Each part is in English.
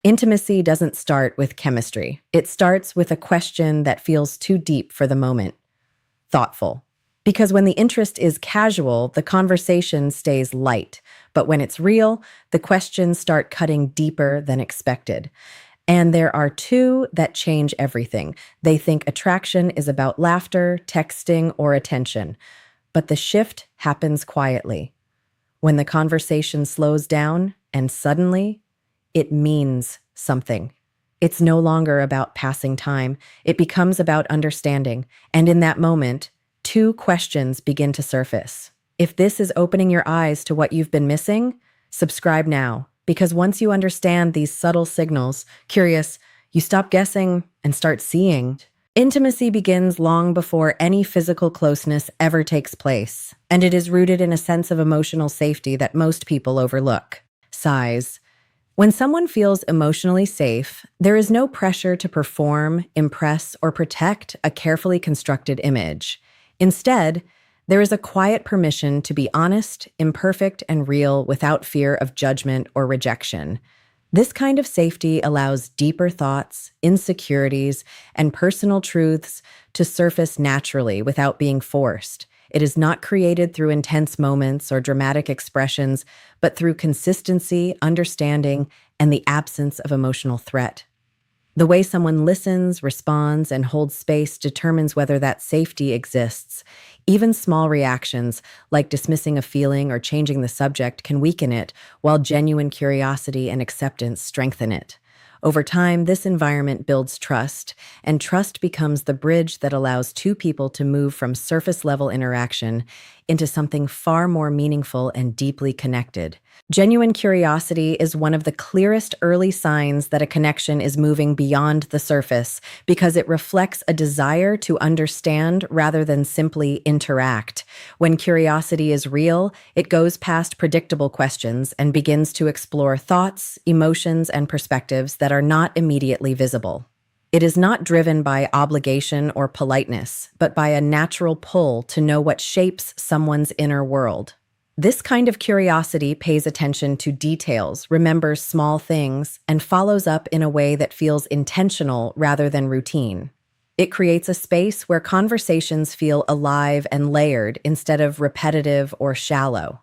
Intimacy doesn't start with chemistry. It starts with a question that feels too deep for the moment, thoughtful. Because when the interest is casual, the conversation stays light. But when it's real, the questions start cutting deeper than expected. And there are two that change everything. They think attraction is about laughter, texting, or attention. But the shift happens quietly. When the conversation slows down, and suddenly, it means something. It's no longer about passing time. It becomes about understanding. And in that moment, two questions begin to surface. If this is opening your eyes to what you've been missing, subscribe now. Because once you understand these subtle signals, curious, you stop guessing and start seeing. Intimacy begins long before any physical closeness ever takes place, and it is rooted in a sense of emotional safety that most people overlook. Size. When someone feels emotionally safe, there is no pressure to perform, impress, or protect a carefully constructed image. Instead, there is a quiet permission to be honest, imperfect, and real without fear of judgment or rejection. This kind of safety allows deeper thoughts, insecurities, and personal truths to surface naturally without being forced. It is not created through intense moments or dramatic expressions, but through consistency, understanding, and the absence of emotional threat. The way someone listens, responds, and holds space determines whether that safety exists. Even small reactions, like dismissing a feeling or changing the subject, can weaken it, while genuine curiosity and acceptance strengthen it. Over time, this environment builds trust, and trust becomes the bridge that allows two people to move from surface-level interaction into something far more meaningful and deeply connected. Genuine curiosity is one of the clearest early signs that a connection is moving beyond the surface because it reflects a desire to understand rather than simply interact. When curiosity is real, it goes past predictable questions and begins to explore thoughts, emotions, and perspectives that are not immediately visible. It is not driven by obligation or politeness, but by a natural pull to know what shapes someone's inner world. This kind of curiosity pays attention to details, remembers small things, and follows up in a way that feels intentional rather than routine. It creates a space where conversations feel alive and layered instead of repetitive or shallow.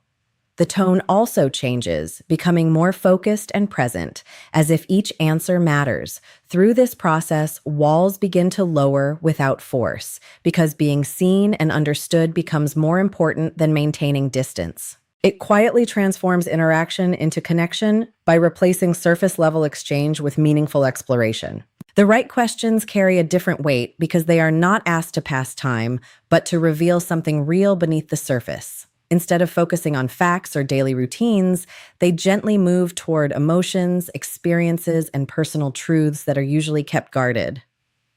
The tone also changes, becoming more focused and present, as if each answer matters. Through this process, walls begin to lower without force, because being seen and understood becomes more important than maintaining distance. It quietly transforms interaction into connection by replacing surface-level exchange with meaningful exploration. The right questions carry a different weight because they are not asked to pass time, but to reveal something real beneath the surface. Instead of focusing on facts or daily routines, they gently move toward emotions, experiences, and personal truths that are usually kept guarded.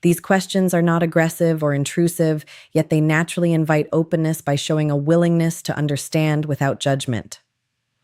These questions are not aggressive or intrusive, yet they naturally invite openness by showing a willingness to understand without judgment.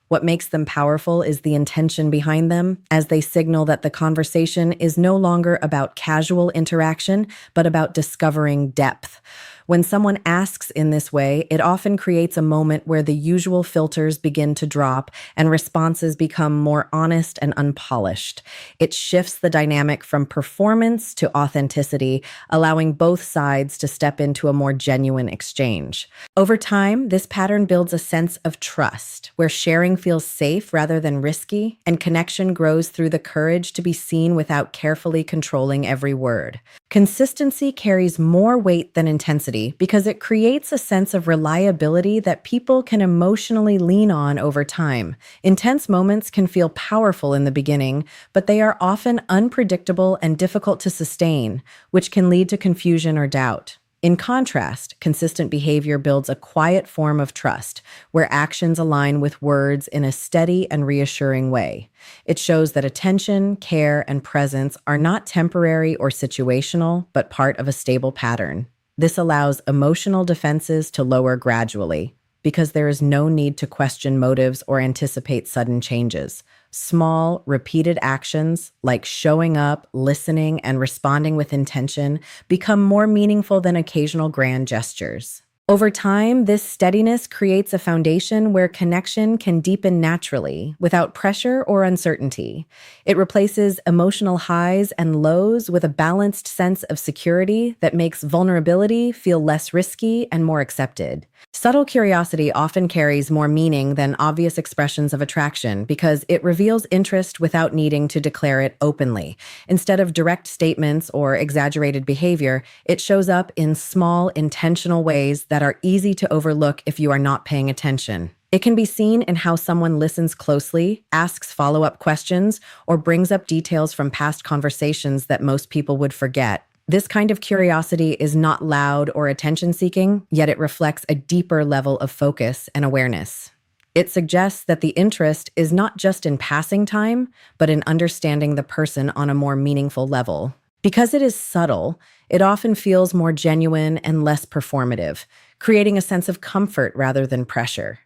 What makes them powerful is the intention behind them, as they signal that the conversation is no longer about casual interaction, but about discovering depth. When someone asks in this way, it often creates a moment where the usual filters begin to drop and responses become more honest and unpolished. It shifts the dynamic from performance to authenticity, allowing both sides to step into a more genuine exchange. Over time, this pattern builds a sense of trust, where sharing feels safe rather than risky, and connection grows through the courage to be seen without carefully controlling every word. Consistency carries more weight than intensity because it creates a sense of reliability that people can emotionally lean on over time. Intense moments can feel powerful in the beginning, but they are often unpredictable and difficult to sustain, which can lead to confusion or doubt. In contrast, consistent behavior builds a quiet form of trust, where actions align with words in a steady and reassuring way. It shows that attention, care, and presence are not temporary or situational, but part of a stable pattern. This allows emotional defenses to lower gradually, because there is no need to question motives or anticipate sudden changes. Small, repeated actions, like showing up, listening, and responding with intention, become more meaningful than occasional grand gestures. Over time, this steadiness creates a foundation where connection can deepen naturally, without pressure or uncertainty. It replaces emotional highs and lows with a balanced sense of security that makes vulnerability feel less risky and more accepted. Subtle curiosity often carries more meaning than obvious expressions of attraction because it reveals interest without needing to declare it openly. Instead of direct statements or exaggerated behavior, it shows up in small, intentional ways that are easy to overlook if you are not paying attention. It can be seen in how someone listens closely, asks follow-up questions, or brings up details from past conversations that most people would forget. This kind of curiosity is not loud or attention-seeking, yet it reflects a deeper level of focus and awareness. It suggests that the interest is not just in passing time, but in understanding the person on a more meaningful level. Because it is subtle, it often feels more genuine and less performative, creating a sense of comfort rather than pressure.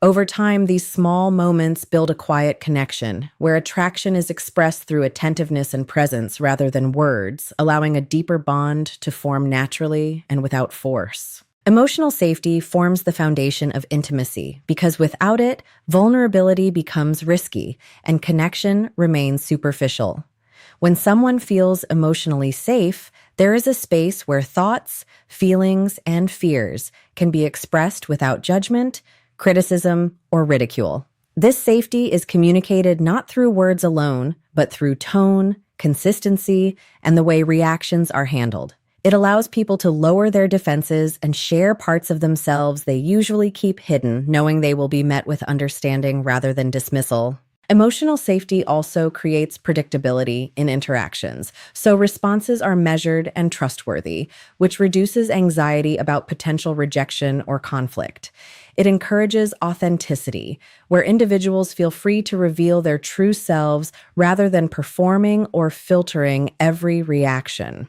Over time, these small moments build a quiet connection, where attraction is expressed through attentiveness and presence rather than words, allowing a deeper bond to form naturally and without force. Emotional safety forms the foundation of intimacy because without it, vulnerability becomes risky and connection remains superficial. When someone feels emotionally safe, there is a space where thoughts, feelings, and fears can be expressed without judgment, criticism, or ridicule. This safety is communicated not through words alone, but through tone, consistency, and the way reactions are handled. It allows people to lower their defenses and share parts of themselves they usually keep hidden, knowing they will be met with understanding rather than dismissal. Emotional safety also creates predictability in interactions, so responses are measured and trustworthy, which reduces anxiety about potential rejection or conflict. It encourages authenticity, where individuals feel free to reveal their true selves rather than performing or filtering every reaction.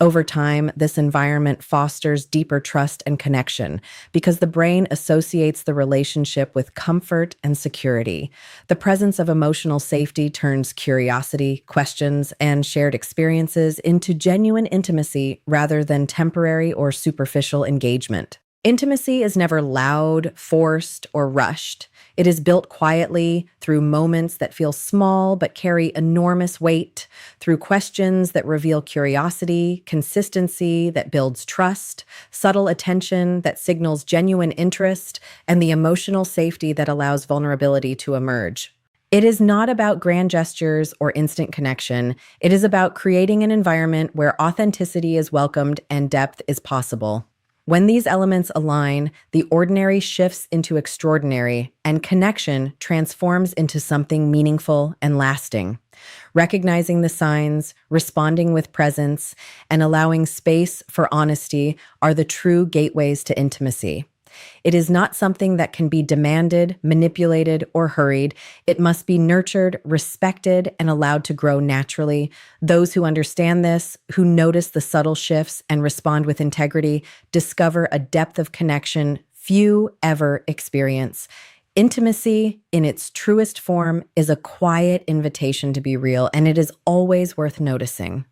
Over time, this environment fosters deeper trust and connection because the brain associates the relationship with comfort and security. The presence of emotional safety turns curiosity, questions, and shared experiences into genuine intimacy rather than temporary or superficial engagement. Intimacy is never loud, forced, or rushed. It is built quietly through moments that feel small but carry enormous weight, through questions that reveal curiosity, consistency that builds trust, subtle attention that signals genuine interest, and the emotional safety that allows vulnerability to emerge. It is not about grand gestures or instant connection. It is about creating an environment where authenticity is welcomed and depth is possible. When these elements align, the ordinary shifts into extraordinary, and connection transforms into something meaningful and lasting. Recognizing the signs, responding with presence, and allowing space for honesty are the true gateways to intimacy. It is not something that can be demanded, manipulated, or hurried. It must be nurtured, respected, and allowed to grow naturally. Those who understand this, who notice the subtle shifts and respond with integrity, discover a depth of connection few ever experience. Intimacy, in its truest form, is a quiet invitation to be real, and it is always worth noticing.